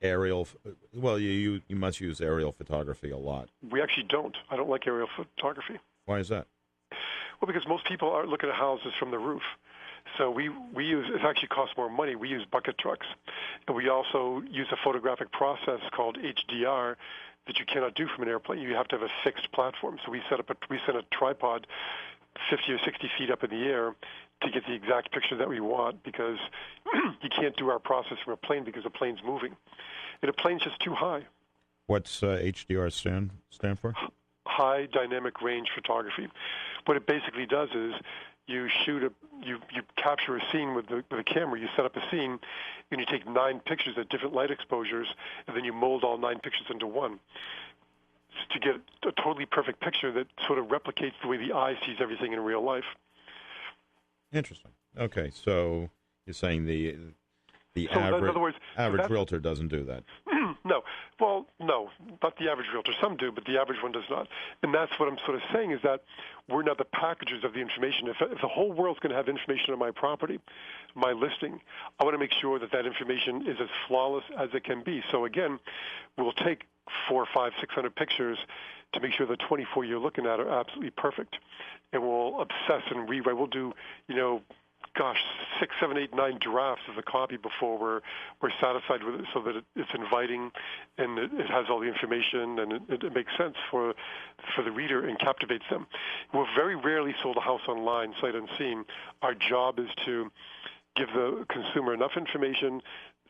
Aerial. Well, you must use aerial photography a lot. We actually don't. I don't like aerial photography. Why is that? Well, because most people are looking at houses from the roof. So we use, it actually costs more money. We use bucket trucks. And we also use a photographic process called HDR that you cannot do from an airplane. You have to have a fixed platform. So we send a tripod 50 or 60 feet up in the air to get the exact picture that we want, because you can't do our process from a plane because the plane's moving. And a plane's just too high. What's HDR stand for? High dynamic range photography. What it basically does is you capture a scene with a camera. You set up a scene, and you take 9 pictures at different light exposures, and then you mold all 9 pictures into one to get a totally perfect picture that sort of replicates the way the eye sees everything in real life. Interesting. Okay, so you're saying the So in other words, average realtor doesn't do that. No. Well, no, not the average realtor. Some do, but the average one does not. And that's what I'm sort of saying, is that we're not the packagers of the information. If the whole world's going to have information on my property, my listing, I want to make sure that information is as flawless as it can be. So again, we'll take 400, 500, 600 pictures to make sure the 24 you're looking at are absolutely perfect. And we'll obsess and rewrite. We'll do, 6, 7, 8, 9 drafts of the copy before we're satisfied with it, so that it's inviting and it has all the information and it makes sense for the reader and captivates them. We're very rarely sold a house online, sight unseen. Our job is to give the consumer enough information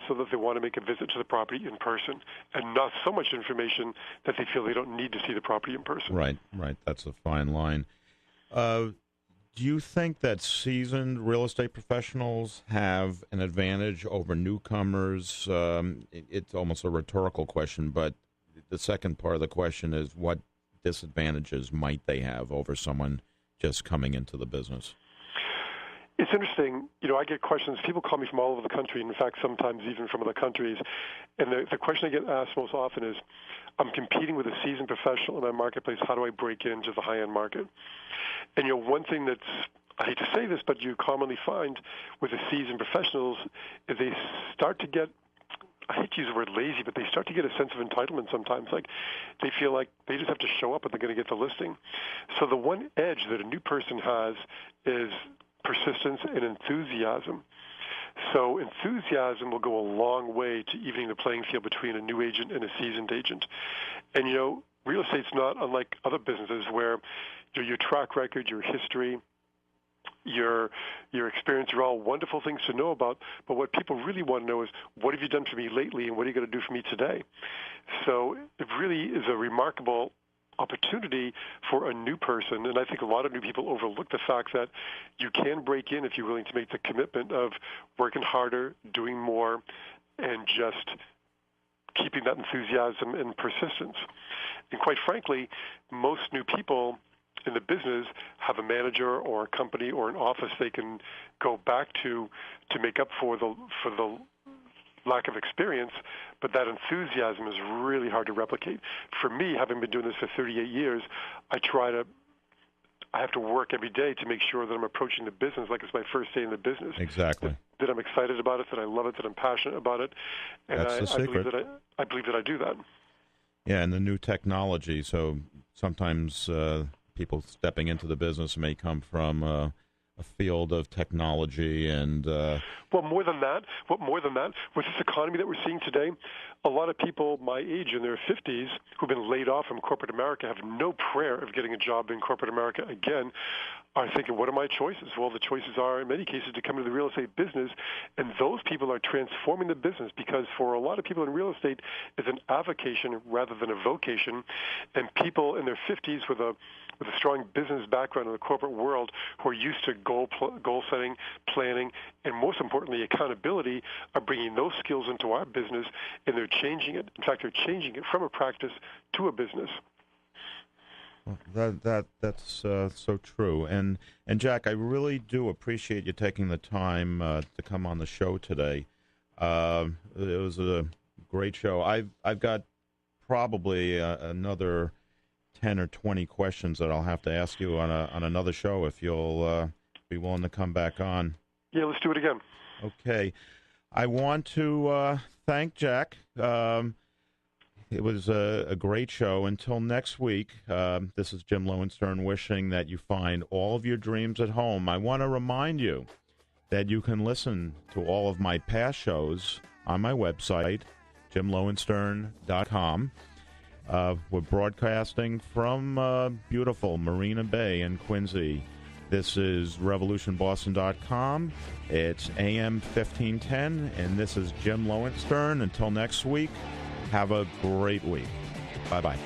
so that they want to make a visit to the property in person, and not so much information that they feel they don't need to see the property in person. Right. That's a fine line. Do you think that seasoned real estate professionals have an advantage over newcomers? It's almost a rhetorical question, but the second part of the question is what disadvantages might they have over someone just coming into the business? It's interesting. I get questions. People call me from all over the country, in fact, sometimes even from other countries. And the question I get asked most often is, I'm competing with a seasoned professional in my marketplace. How do I break into the high-end market? And, one thing that's, I hate to say this, but you commonly find with the seasoned professionals is they start to get, I hate to use the word lazy, but they start to get a sense of entitlement sometimes. Like they feel like they just have to show up and they're going to get the listing. So the one edge that a new person has is persistence and enthusiasm. So enthusiasm will go a long way to evening the playing field between a new agent and a seasoned agent. And, real estate's not unlike other businesses where your track record, your history, your experience are all wonderful things to know about, but what people really want to know is, what have you done for me lately and what are you going to do for me today? So it really is a remarkable opportunity for a new person, and I think a lot of new people overlook the fact that you can break in if you're willing to make the commitment of working harder, doing more, and just keeping that enthusiasm and persistence. And quite frankly, most new people in the business have a manager or a company or an office they can go back to make up for the lack of experience, but that enthusiasm is really hard to replicate. For me, having been doing this for 38 years, I have to work every day to make sure that I'm approaching the business like it's my first day in the business. Exactly. That I'm excited about it, that I love it, that I'm passionate about it. And That's the secret. I believe that I do that. Yeah, and the new technology. So sometimes people stepping into the business may come from a field of technology and more than that, with this economy that we're seeing today, a lot of people my age in their 50s who've been laid off from corporate America have no prayer of getting a job in corporate America again, are thinking, what are my choices? Well, the choices are, in many cases, to come into the real estate business, and those people are transforming the business because for a lot of people in real estate, it's an avocation rather than a vocation, and people in their 50s with a strong business background in the corporate world who are used to goal setting, planning, and most importantly, accountability are bringing those skills into our business, and they're changing it. In fact, they're changing it from a practice to a business. Well, that's so true. And Jack, I really do appreciate you taking the time to come on the show today. It was a great show. I've got probably another 10 or 20 questions that I'll have to ask you on another show if you'll be willing to come back on. Yeah, let's do it again. Okay. I want to thank Jack. It was a great show. Until next week, this is Jim Lowenstern wishing that you find all of your dreams at home. I want to remind you that you can listen to all of my past shows on my website, jimlowenstern.com. We're broadcasting from beautiful Marina Bay in Quincy. This is revolutionboston.com. It's AM 1510, and this is Jim Lowenstern. Until next week, have a great week. Bye-bye.